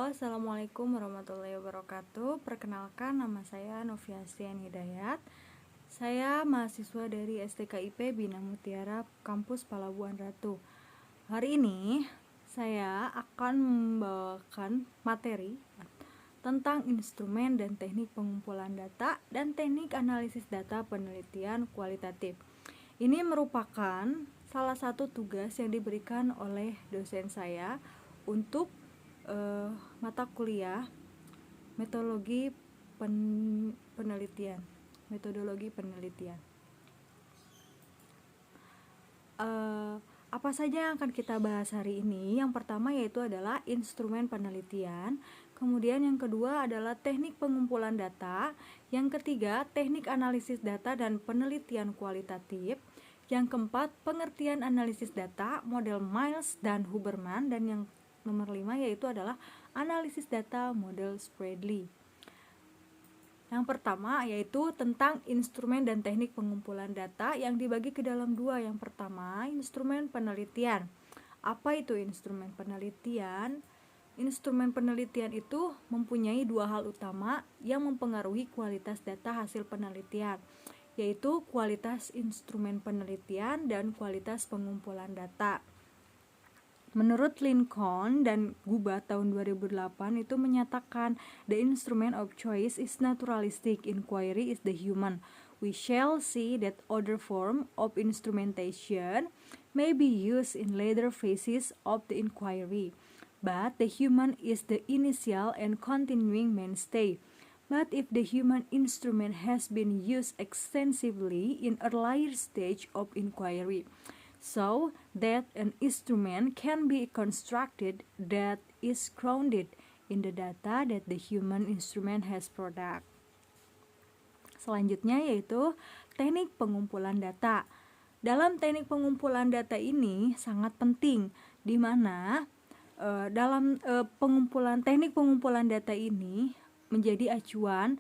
Assalamualaikum warahmatullahi wabarakatuh. Perkenalkan, nama saya Noviastian Hidayat. Saya mahasiswa dari STKIP Bina Mutiara Kampus Palabuhan Ratu. Hari ini saya akan membawakan materi tentang instrumen dan teknik pengumpulan data dan teknik analisis data penelitian kualitatif. Ini merupakan salah satu tugas yang diberikan oleh dosen saya untuk mata kuliah metodologi penelitian. Apa saja yang akan kita bahas hari ini? Yang pertama yaitu adalah instrumen penelitian, kemudian yang kedua adalah teknik pengumpulan data, yang ketiga teknik analisis data dan penelitian kualitatif, yang keempat pengertian analisis data, model Miles dan Huberman, dan yang nomor 5 yaitu adalah analisis data model Spradley. Yang pertama yaitu tentang instrumen dan teknik pengumpulan data yang dibagi ke dalam dua. Yang pertama, instrumen penelitian. Apa itu instrumen penelitian? Instrumen penelitian itu mempunyai dua hal utama yang mempengaruhi kualitas data hasil penelitian, yaitu kualitas instrumen penelitian dan kualitas pengumpulan data. Menurut Lincoln dan Gubat tahun 2008 itu menyatakan the instrument of choice is naturalistic inquiry is the human. We shall see that other form of instrumentation may be used in later phases of the inquiry, but the human is the initial and continuing mainstay. But if the human instrument has been used extensively in earlier stage of inquiry, so that an instrument can be constructed that is grounded in the data that the human instrument has product. Selanjutnya yaitu teknik pengumpulan data. Dalam teknik pengumpulan data ini sangat penting, di mana dalam teknik pengumpulan data ini menjadi acuan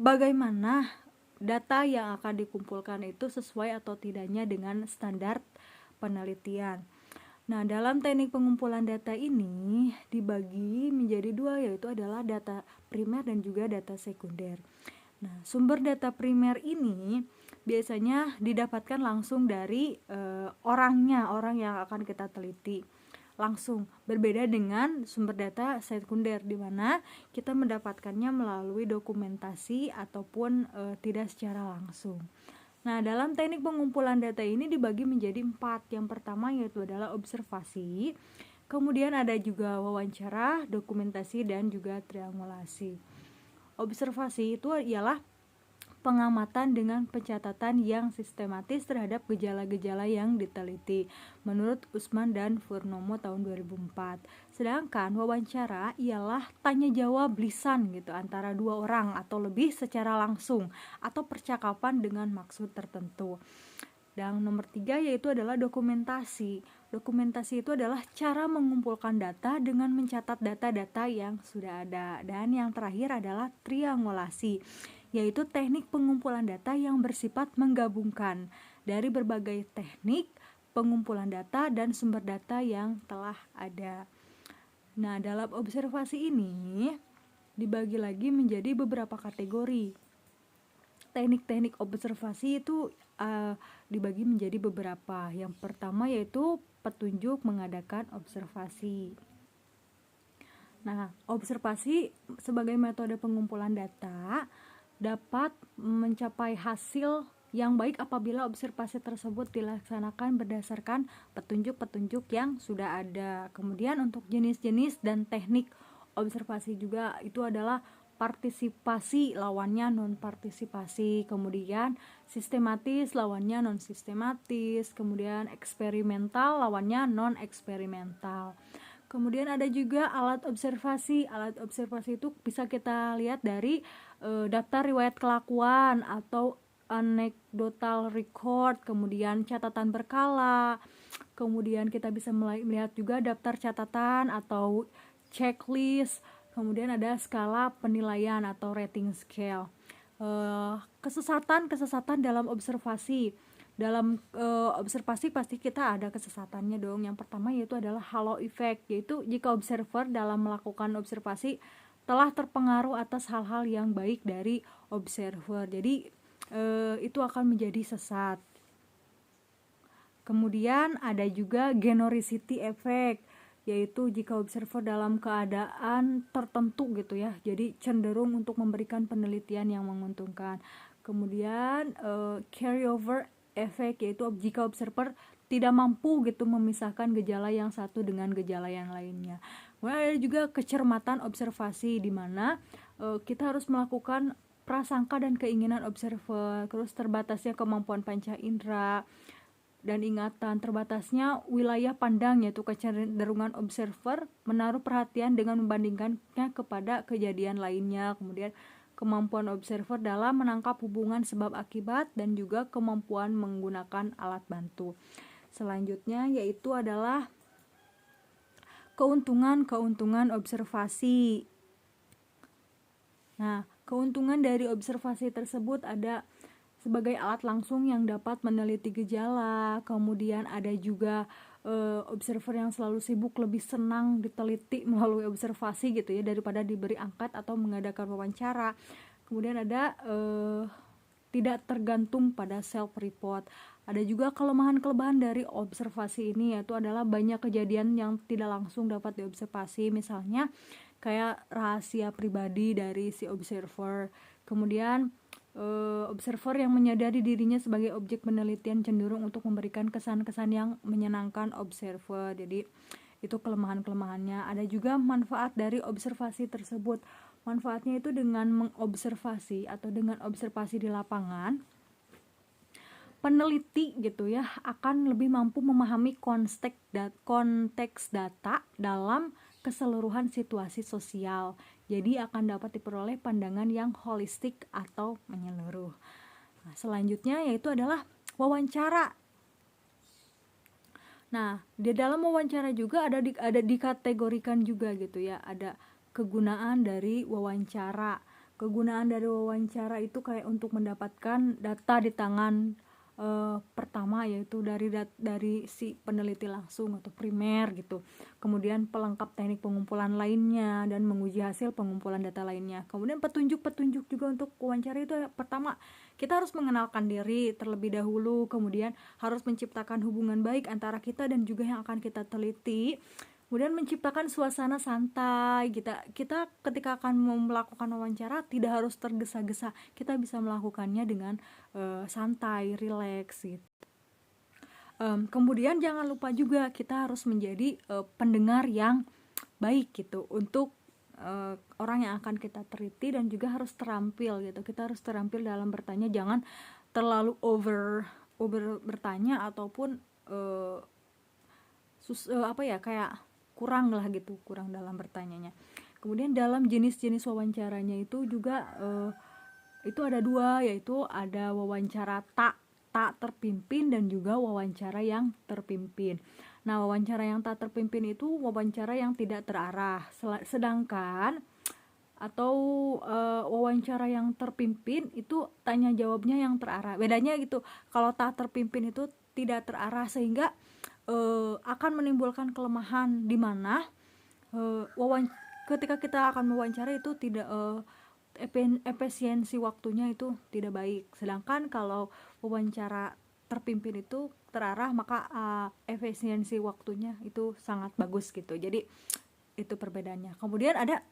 bagaimana data yang akan dikumpulkan itu sesuai atau tidaknya dengan standar penelitian. Nah, dalam teknik pengumpulan data ini dibagi menjadi dua, yaitu adalah data primer dan juga data sekunder. Nah, sumber data primer ini biasanya didapatkan langsung dari orang yang akan kita teliti. Langsung, berbeda dengan sumber data sekunder di mana kita mendapatkannya melalui dokumentasi ataupun tidak secara langsung. Nah, dalam teknik pengumpulan data ini dibagi menjadi 4. Yang pertama yaitu adalah observasi, kemudian ada juga wawancara, dokumentasi, dan juga triangulasi. Observasi itu ialah pengamatan dengan pencatatan yang sistematis terhadap gejala-gejala yang diteliti menurut Usman dan Purnomo tahun 2004. Sedangkan wawancara ialah tanya jawab lisan gitu antara dua orang atau lebih secara langsung atau percakapan dengan maksud tertentu. Dan nomor 3 yaitu adalah dokumentasi. Dokumentasi itu adalah cara mengumpulkan data dengan mencatat data-data yang sudah ada. Dan yang terakhir adalah triangulasi, yaitu teknik pengumpulan data yang bersifat menggabungkan dari berbagai teknik pengumpulan data dan sumber data yang telah ada. Nah, dalam observasi ini dibagi lagi menjadi beberapa kategori. Teknik-teknik observasi itu dibagi menjadi beberapa. Yang pertama yaitu petunjuk mengadakan observasi. Nah, observasi sebagai metode pengumpulan data dapat mencapai hasil yang baik apabila observasi tersebut dilaksanakan berdasarkan petunjuk-petunjuk yang sudah ada. Kemudian untuk jenis-jenis dan teknik observasi juga itu adalah partisipasi lawannya non-partisipasi, kemudian sistematis lawannya non-sistematis, kemudian eksperimental lawannya non-eksperimental. Kemudian ada juga alat observasi. Alat observasi itu bisa kita lihat dari daftar riwayat kelakuan atau anecdotal record, kemudian catatan berkala. Kemudian kita bisa melihat juga daftar catatan atau checklist. Kemudian ada skala penilaian atau rating scale. Kesesatan dalam observasi. dalam observasi pasti kita ada kesesatannya dong. Yang pertama yaitu adalah halo effect, yaitu jika observer dalam melakukan observasi telah terpengaruh atas hal-hal yang baik dari observer, jadi itu akan menjadi sesat. Kemudian ada juga genericity effect, yaitu jika observer dalam keadaan tertentu gitu ya, jadi cenderung untuk memberikan penelitian yang menguntungkan. Kemudian carryover effect, yaitu jika observer tidak mampu gitu memisahkan gejala yang satu dengan gejala yang lainnya. Kemudian ada juga kecermatan observasi, di mana kita harus melakukan prasangka dan keinginan observer, terus terbatasnya kemampuan panca indera dan ingatan, terbatasnya wilayah pandang, yaitu kecenderungan observer menaruh perhatian dengan membandingkannya kepada kejadian lainnya. Kemudian kemampuan observer dalam menangkap hubungan sebab akibat dan juga kemampuan menggunakan alat bantu. Selanjutnya yaitu adalah keuntungan observasi. Nah, keuntungan dari observasi tersebut ada sebagai alat langsung yang dapat meneliti gejala. Kemudian ada juga observer yang selalu sibuk lebih senang diteliti melalui observasi gitu ya, daripada diberi angkat atau mengadakan wawancara. Kemudian ada tidak tergantung pada self report. Ada juga kelemahan-kelemahan dari observasi ini, yaitu adalah banyak kejadian yang tidak langsung dapat diobservasi, misalnya kayak rahasia pribadi dari si observer. Kemudian observer yang menyadari dirinya sebagai objek penelitian cenderung untuk memberikan kesan-kesan yang menyenangkan observer. Jadi itu kelemahan-kelemahannya. Ada juga manfaat dari observasi tersebut. Manfaatnya itu dengan mengobservasi atau dengan observasi di lapangan, peneliti gitu ya akan lebih mampu memahami konteks data dalam keseluruhan situasi sosial. Jadi akan dapat diperoleh pandangan yang holistik atau menyeluruh. Nah, selanjutnya yaitu adalah wawancara. Nah, di dalam wawancara juga ada dikategorikan juga gitu ya. Ada kegunaan dari wawancara. Kegunaan dari wawancara itu kayak untuk mendapatkan data di tangan pertama, yaitu dari si peneliti langsung atau primer gitu. Kemudian pelengkap teknik pengumpulan lainnya dan menguji hasil pengumpulan data lainnya. Kemudian petunjuk juga untuk wawancara itu pertama kita harus mengenalkan diri terlebih dahulu, kemudian harus menciptakan hubungan baik antara kita dan juga yang akan kita teliti. Kemudian menciptakan suasana santai. Kita ketika akan melakukan wawancara tidak harus tergesa-gesa. Kita bisa melakukannya dengan santai, rileks gitu. Kemudian jangan lupa juga kita harus menjadi pendengar yang baik gitu untuk orang yang akan kita teliti, dan juga harus terampil gitu. Kita harus terampil dalam bertanya, jangan terlalu over bertanya ataupun kayak kurang dalam bertanyanya. Kemudian dalam jenis-jenis wawancaranya itu juga itu ada dua, yaitu ada wawancara tak terpimpin dan juga wawancara yang terpimpin. Nah, wawancara yang tak terpimpin itu wawancara yang tidak terarah, sedangkan atau wawancara yang terpimpin itu tanya jawabnya yang terarah. Bedanya gitu, kalau tak terpimpin itu tidak terarah sehingga akan menimbulkan kelemahan, di mana ketika kita akan mewawancara itu tidak efisiensi waktunya itu tidak baik. Sedangkan kalau wawancara terpimpin itu terarah, maka efisiensi waktunya itu sangat bagus gitu. Jadi itu perbedaannya. Kemudian ada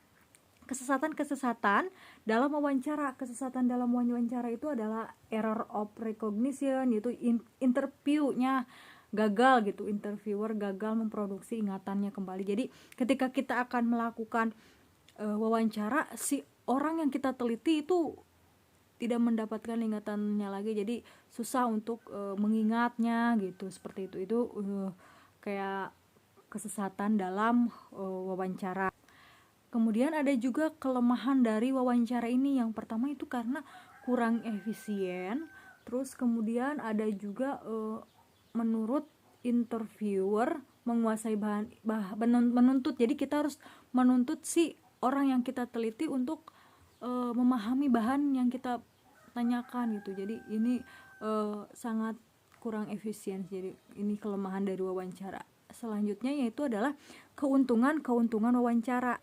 kesesatan dalam wawancara. Kesesatan dalam wawancara itu adalah error of recognition, yaitu interviewnya gagal gitu, interviewer gagal memproduksi ingatannya kembali. Jadi ketika kita akan melakukan wawancara, si orang yang kita teliti itu tidak mendapatkan ingatannya lagi, jadi susah untuk mengingatnya gitu, seperti itu kayak kesesatan dalam wawancara. Kemudian ada juga kelemahan dari wawancara ini. Yang pertama itu karena kurang efisien. Terus kemudian ada juga menurut interviewer menguasai menuntut. Jadi kita harus menuntut si orang yang kita teliti untuk memahami bahan yang kita tanyakan gitu. Jadi ini sangat kurang efisien. Jadi ini kelemahan dari wawancara. Selanjutnya yaitu adalah keuntungan wawancara.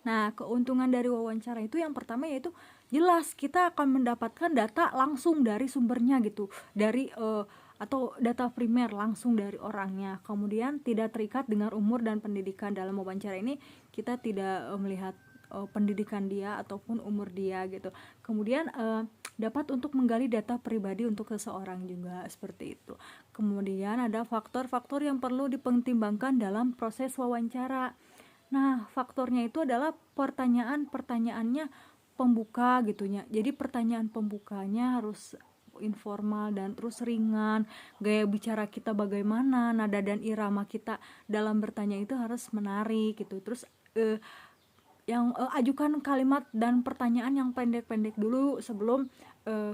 Nah, keuntungan dari wawancara itu yang pertama yaitu jelas kita akan mendapatkan data langsung dari sumbernya gitu, dari atau data primer langsung dari orangnya. Kemudian tidak terikat dengan umur dan pendidikan. Dalam wawancara ini kita tidak melihat pendidikan dia ataupun umur dia gitu. Kemudian dapat untuk menggali data pribadi untuk seseorang juga, seperti itu. Kemudian ada faktor-faktor yang perlu dipertimbangkan dalam proses wawancara. Nah, faktornya itu adalah pertanyaannya pembuka gitunya. Jadi pertanyaan pembukanya harus informal dan terus ringan. Gaya bicara kita bagaimana, nada dan irama kita dalam bertanya itu harus menarik gitu. Terus ajukan kalimat dan pertanyaan yang pendek-pendek dulu sebelum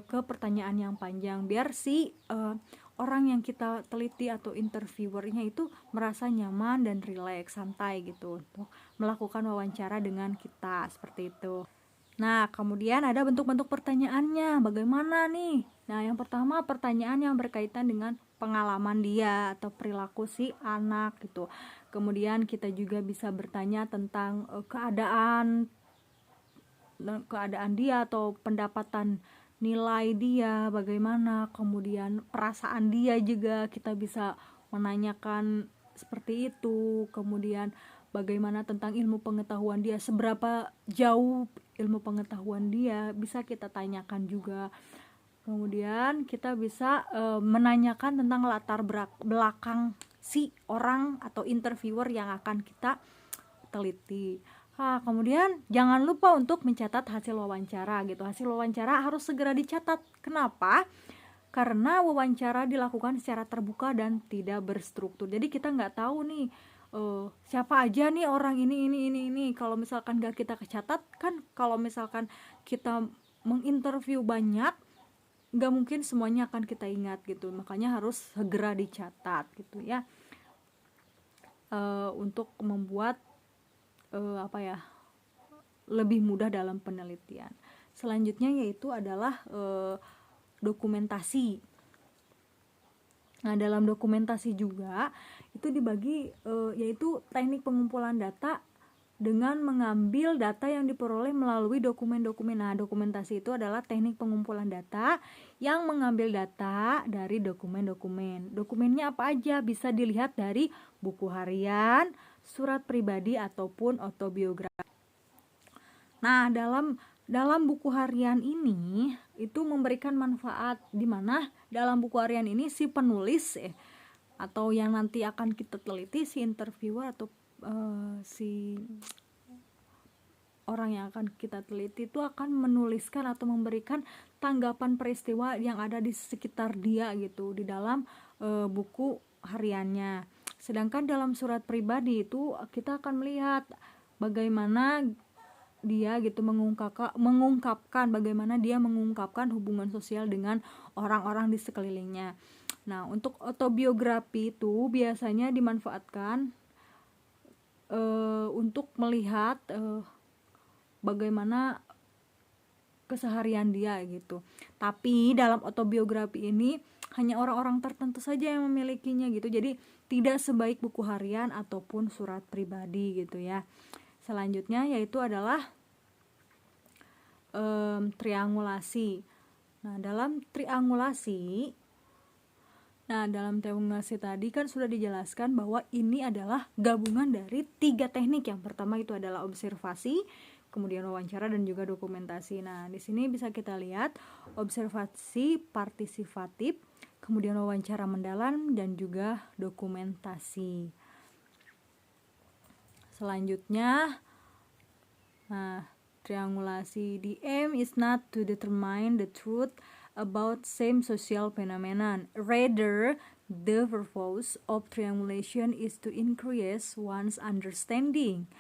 ke pertanyaan yang panjang, biar si orang yang kita teliti atau interviewernya itu merasa nyaman dan rileks, santai gitu untuk melakukan wawancara dengan kita, seperti itu. Nah, kemudian ada bentuk-bentuk pertanyaannya, bagaimana nih? Nah, yang pertama pertanyaan yang berkaitan dengan pengalaman dia atau perilaku si anak gitu. Kemudian kita juga bisa bertanya tentang keadaan dia atau pendapatan nilai dia bagaimana, kemudian perasaan dia juga kita bisa menanyakan seperti itu. Kemudian bagaimana tentang ilmu pengetahuan dia, seberapa jauh ilmu pengetahuan dia bisa kita tanyakan juga. Kemudian kita bisa menanyakan tentang latar belakang si orang atau interviewer yang akan kita teliti. Kemudian jangan lupa untuk mencatat hasil wawancara gitu. Hasil wawancara harus segera dicatat. Kenapa? Karena wawancara dilakukan secara terbuka dan tidak berstruktur. Jadi kita nggak tahu nih siapa aja nih orang ini. Kalau misalkan nggak kita catat kan, kalau misalkan kita menginterview banyak, nggak mungkin semuanya akan kita ingat gitu. Makanya harus segera dicatat gitu ya, untuk membuat lebih mudah dalam penelitian. Selanjutnya yaitu adalah dokumentasi. Nah, dalam dokumentasi juga itu dibagi yaitu teknik pengumpulan data dengan mengambil data yang diperoleh melalui dokumen-dokumen. Nah, dokumentasi itu adalah teknik pengumpulan data yang mengambil data dari dokumen-dokumen. Dokumennya apa aja? Bisa dilihat dari buku harian, surat pribadi ataupun autobiografi. Nah, dalam buku harian ini itu memberikan manfaat, di mana dalam buku harian ini si penulis atau yang nanti akan kita teliti, si interviewer atau si orang yang akan kita teliti itu akan menuliskan atau memberikan tanggapan peristiwa yang ada di sekitar dia gitu di dalam buku hariannya. Sedangkan dalam surat pribadi itu kita akan melihat bagaimana dia gitu mengungkapkan bagaimana dia mengungkapkan hubungan sosial dengan orang-orang di sekelilingnya. Nah, untuk autobiografi itu biasanya dimanfaatkan untuk melihat bagaimana keseharian dia gitu. Tapi dalam autobiografi ini hanya orang-orang tertentu saja yang memilikinya gitu. Jadi tidak sebaik buku harian ataupun surat pribadi gitu ya. Selanjutnya yaitu adalah triangulasi. Nah, dalam triangulasi tadi kan sudah dijelaskan bahwa ini adalah gabungan dari 3 teknik. Yang pertama itu adalah observasi, kemudian wawancara dan juga dokumentasi. Nah, di sini bisa kita lihat observasi partisipatif, kemudian wawancara mendalam dan juga dokumentasi. Selanjutnya, triangulasi. The aim is not to determine the truth about same social phenomenon. Rather, the purpose of triangulation is to increase one's understanding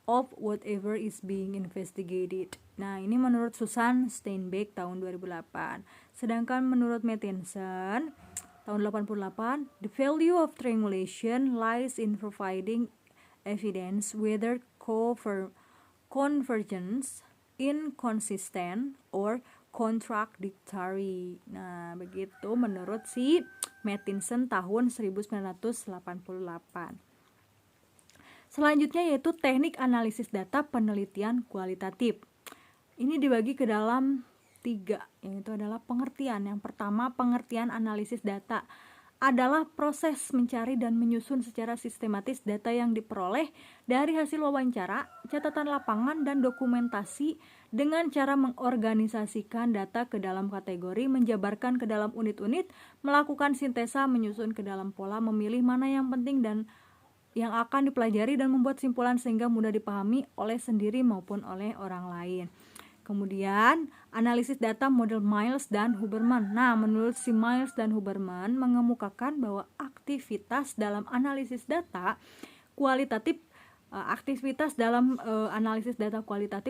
of whatever is being investigated. Nah, ini menurut Susan Steinbeck tahun 2008. Sedangkan menurut Mattinson tahun 88, the value of triangulation lies in providing evidence whether convergence, inconsistent, or contradictory. Nah, begitu menurut si Mattinson tahun 1988. Selanjutnya yaitu teknik analisis data penelitian kualitatif. Ini dibagi ke dalam 3, yaitu adalah pengertian. Yang pertama, pengertian analisis data adalah proses mencari dan menyusun secara sistematis data yang diperoleh dari hasil wawancara, catatan lapangan, dan dokumentasi dengan cara mengorganisasikan data ke dalam kategori, menjabarkan ke dalam unit-unit, melakukan sintesa, menyusun ke dalam pola, memilih mana yang penting dan yang akan dipelajari, dan membuat simpulan sehingga mudah dipahami oleh sendiri maupun oleh orang lain. Kemudian, analisis data model Miles dan Huberman. Nah, menurut si Miles dan Huberman mengemukakan bahwa aktivitas dalam analisis data kualitatif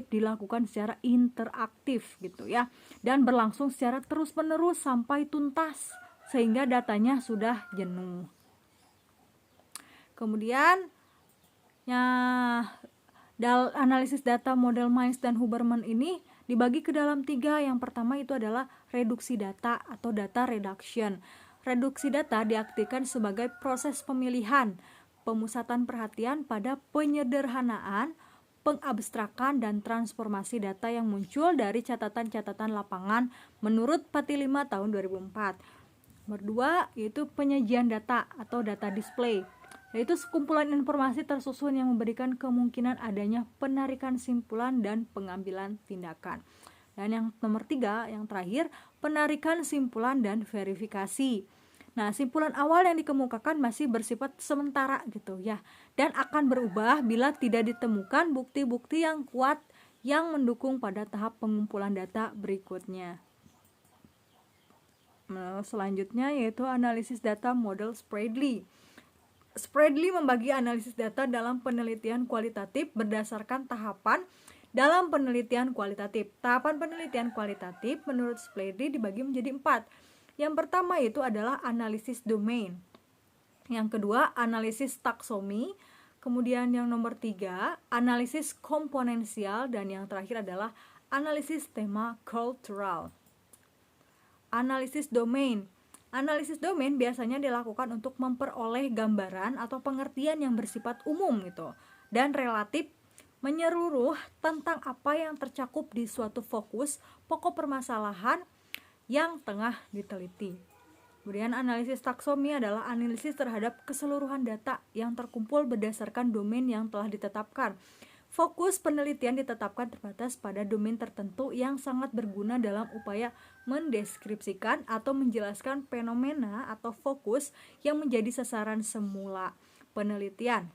dilakukan secara interaktif gitu ya, dan berlangsung secara terus-menerus sampai tuntas sehingga datanya sudah jenuh. Kemudian, analisis data model Miles dan Huberman ini dibagi ke dalam 3. Yang pertama itu adalah reduksi data atau data reduction. Reduksi data diartikan sebagai proses pemilihan, pemusatan perhatian pada penyederhanaan, pengabstrakan, dan transformasi data yang muncul dari catatan-catatan lapangan menurut Pati 5 tahun 2004. Nomor 2 yaitu penyajian data atau data display, yaitu sekumpulan informasi tersusun yang memberikan kemungkinan adanya penarikan simpulan dan pengambilan tindakan. Dan yang nomor 3, yang terakhir, penarikan simpulan dan verifikasi. Nah, simpulan awal yang dikemukakan masih bersifat sementara gitu ya, dan akan berubah bila tidak ditemukan bukti-bukti yang kuat yang mendukung pada tahap pengumpulan data berikutnya. Nah, selanjutnya yaitu analisis data model Spratley. Spratley membagi analisis data dalam penelitian kualitatif berdasarkan tahapan dalam penelitian kualitatif. Tahapan penelitian kualitatif menurut Spratley dibagi menjadi 4. Yang pertama itu adalah analisis domain. Yang kedua, analisis taksomi. Kemudian yang nomor 3, analisis komponensial. Dan yang terakhir adalah analisis tema cultural. Analisis domain. Analisis domain biasanya dilakukan untuk memperoleh gambaran atau pengertian yang bersifat umum gitu dan relatif menyeluruh tentang apa yang tercakup di suatu fokus pokok permasalahan yang tengah diteliti. Kemudian analisis taksomi adalah analisis terhadap keseluruhan data yang terkumpul berdasarkan domain yang telah ditetapkan. Fokus penelitian ditetapkan terbatas pada domain tertentu yang sangat berguna dalam upaya mendeskripsikan atau menjelaskan fenomena atau fokus yang menjadi sasaran semula penelitian.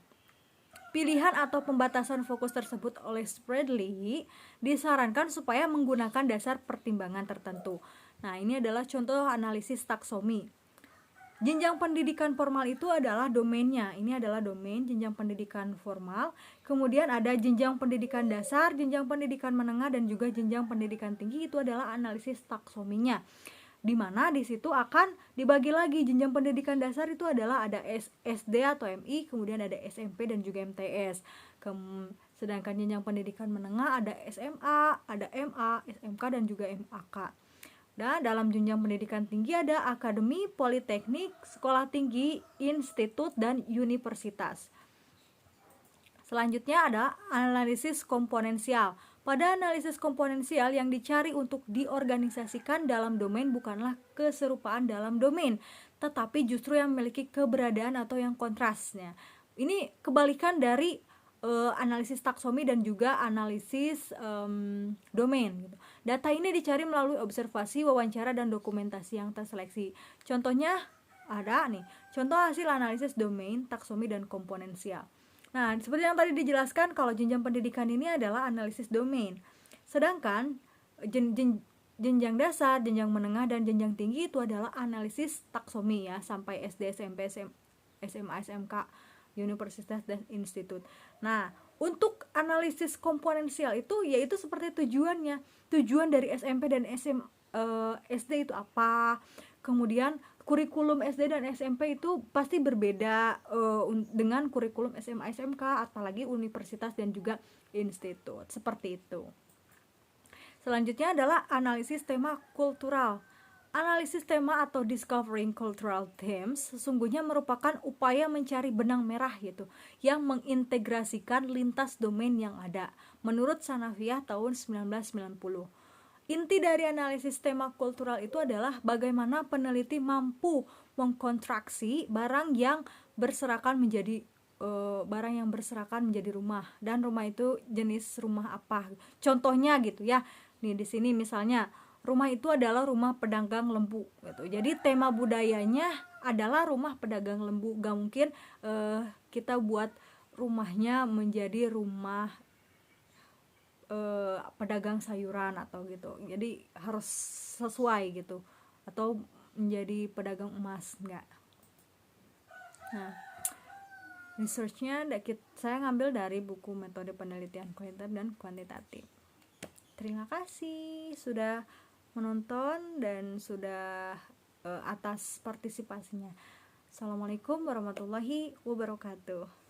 Pilihan atau pembatasan fokus tersebut oleh Spratley disarankan supaya menggunakan dasar pertimbangan tertentu. Nah, ini adalah contoh analisis taksomi. Jenjang pendidikan formal itu adalah domainnya. Ini adalah domain jenjang pendidikan formal. Kemudian ada jenjang pendidikan dasar, jenjang pendidikan menengah, dan juga jenjang pendidikan tinggi. Itu adalah analisis taksominya. Di mana di situ akan dibagi lagi. Jenjang pendidikan dasar itu adalah ada SD atau MI, kemudian ada SMP dan juga MTS. Sedangkan jenjang pendidikan menengah ada SMA, ada MA, SMK, dan juga MAK. Dan dalam jenjang pendidikan tinggi ada akademi, politeknik, sekolah tinggi, institut, dan universitas. Selanjutnya ada analisis komponensial. Pada analisis komponensial yang dicari untuk diorganisasikan dalam domain bukanlah keserupaan dalam domain, tetapi justru yang memiliki keberadaan atau yang kontrasnya. Ini kebalikan dari analisis taksomi dan juga analisis domain gitu. Data ini dicari melalui observasi, wawancara, dan dokumentasi yang terseleksi. Contohnya ada nih, contoh hasil analisis domain, taksomi, dan komponensial. Nah, seperti yang tadi dijelaskan, kalau jenjang pendidikan ini adalah analisis domain. Sedangkan jenjang dasar, jenjang menengah, dan jenjang tinggi itu adalah analisis taksomi ya, sampai SD, SMP, SMA, SMK, universitas, dan institut. Nah, untuk analisis komponensial itu yaitu seperti tujuannya. Tujuan dari SMP dan SD itu apa? Kemudian kurikulum SD dan SMP itu pasti berbeda dengan kurikulum SMA, SMK, apalagi universitas dan juga institut. Seperti itu. Selanjutnya adalah analisis tema kultural. Analisis tema atau discovering cultural themes sesungguhnya merupakan upaya mencari benang merah gitu yang mengintegrasikan lintas domain yang ada. Menurut Sanavia tahun 1990. Inti dari analisis tema kultural itu adalah bagaimana peneliti mampu mengkonstruksi barang yang berserakan menjadi rumah, dan rumah itu jenis rumah apa. Contohnya gitu ya. Nih di sini misalnya rumah itu adalah rumah pedagang lembu gitu. Jadi tema budayanya adalah rumah pedagang lembu. Gak mungkin kita buat rumahnya menjadi rumah pedagang sayuran atau gitu. Jadi harus sesuai gitu. Atau menjadi pedagang emas, enggak. Nah, researchnya saya ngambil dari buku metode penelitian kualitatif dan kuantitatif. Terima kasih sudah menonton dan sudah atas partisipasinya. Assalamualaikum warahmatullahi wabarakatuh.